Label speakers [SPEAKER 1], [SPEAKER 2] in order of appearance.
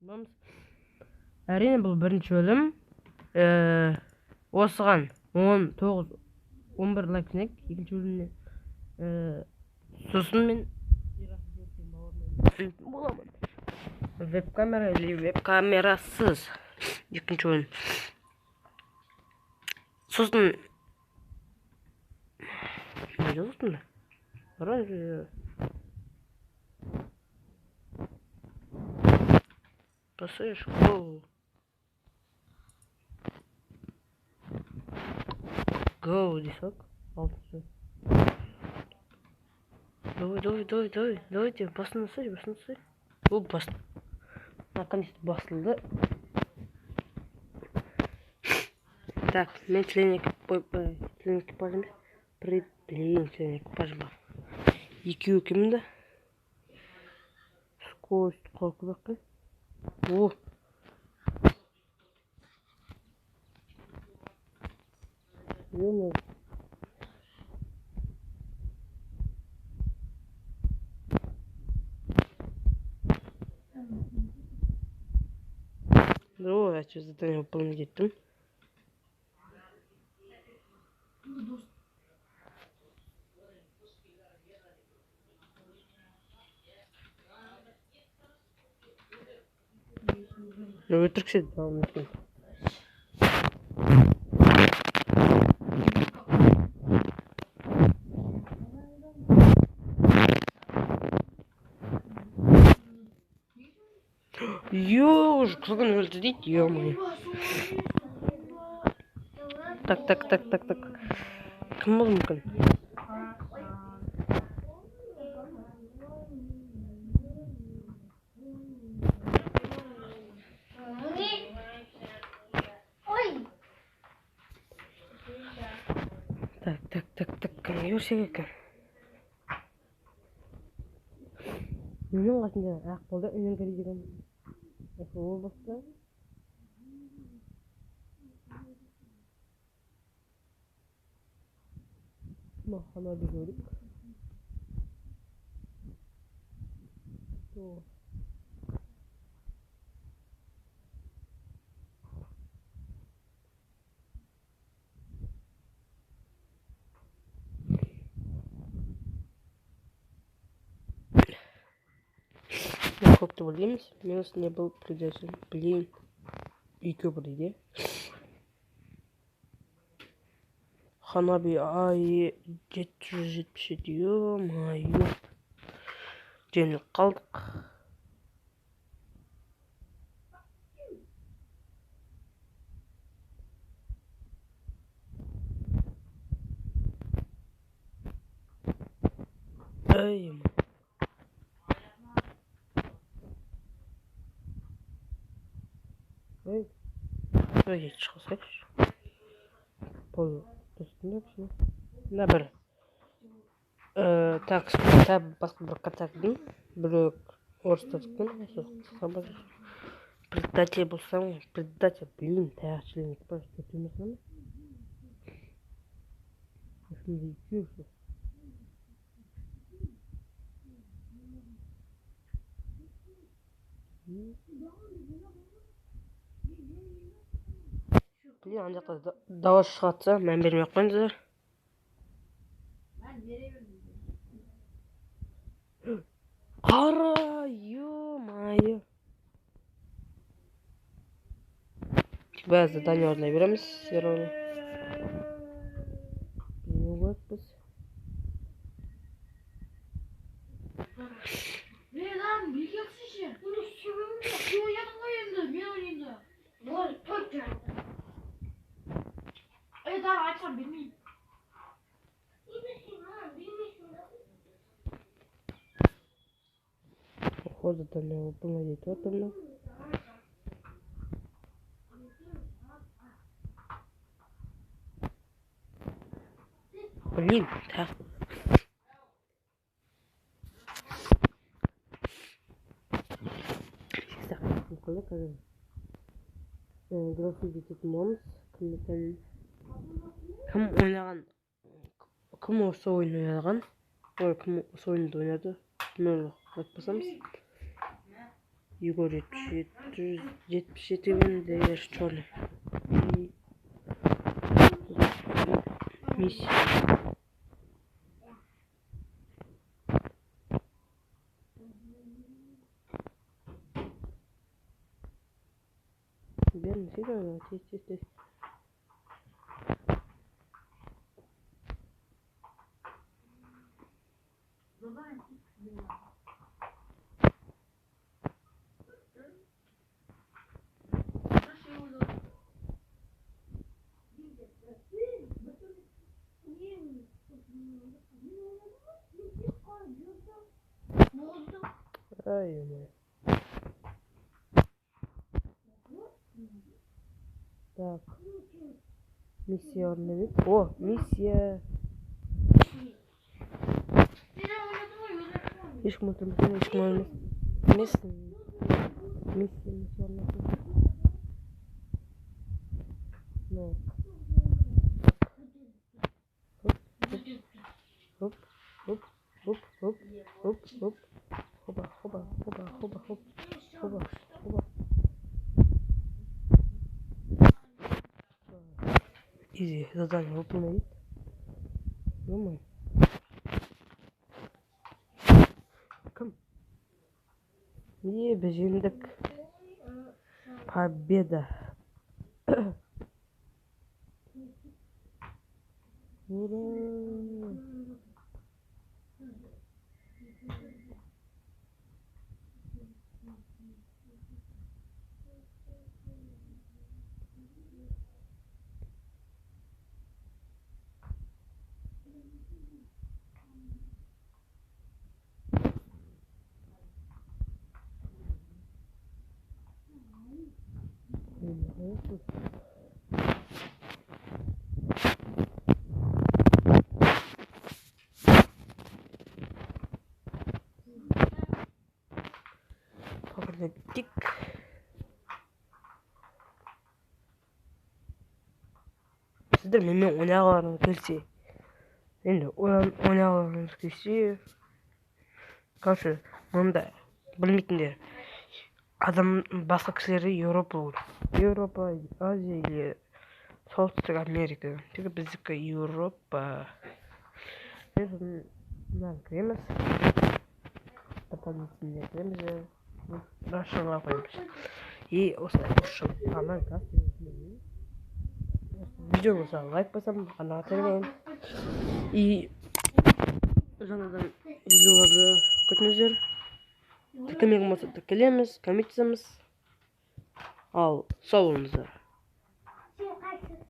[SPEAKER 1] Әрине бұл бірінші бөлім. Осыған 19-11 лайк жинайық екінші бөліміне. Сосын мен боламын. Веб-камера или веб-камерасыз екінші бөлім. Сосын не жазылсын да? Посылаешь go десек. Давайте басынысай. Ол басын. Наконец-то басылды. Так, мен член экипажым. Член экипажым бар. Екеу кімді? Скорость қалқы баққан. О! Ё-моё. Здорово, я что задание выполнить еттім. Өтірікші дауым екен. Ёж, қылғын өлді дейді, ё-моё. Так. Кім бұл мүмкін? Так, кім көрсек екен? Менің қасында ақ болды, үнен кәрі деген. Ол баста. Махана bir görük. Koptu bildiğimiz minus ne bu prediyorsun bileyim iki buraydı. Hanabi ay 770 diyor mayu. Cennet kaldık. Ay. Böyle çıksak. Polo. Ne bir. Так, кітап басқа бір қатардың біреу орыстың предатель болсаң, предатель, блин, таяқшылың бар, көтілмесің. Şimdi yıkıyorsun. Блин, ана жақта дауыс шығатса, мән бермей қойыңыздар. Қара, ё-моё. Бәрі задание орнай береміз, сервері. Не көкпіз.
[SPEAKER 2] Lan bilgiyaksın işi. Bunu sürümünü kim oynadın oyunda? Ben oynayayım. Doğru, çok güzel. Evet abi açsam bilmeyeyim.
[SPEAKER 1] О, задание выполнять вот. Блин, да. График Монс. Кім ойнаған? Кім осы ойын ойнаған? Ой, кім осы ойынды ойнады? Мен айтпасамыз. Егор 77 де черный. Миссия. Верно, фига, здесь. Ай, так. Миссия орнамент. О, миссия. Ешкім өлтірмесең, ешкім өлмес. Миссия орнату. Ну. Хоп, хоп, хоп, хоп, хоп, хоп. Хоба, хоба, хоба, хоба, хоп. Хоба, хоба. Изи, задание выполнить. Думаю. Кім? Безжендік. Победа. Ура! Погнатик. Сіздер менімен ойнағыларыңыз келсе, енді ойнағыларыңыз келсе, короче, мында білмейтіндер адам басқа кісілері Еуропа, Азия или Солтүстік Америка. Тегі біздікі Еуропа. Мен мынаны кіреміз. Дополнительно кіреміз. Рашынға қойымыз. И осылай ұшын. Аман кастинг. Видео болса лайк басам, қанағат бермейін. И жаңадан видеоларды күтіңіздер. Тіркелмеген болса тіркелеміз, коммент жазамыз. Ал сау болыңыздар.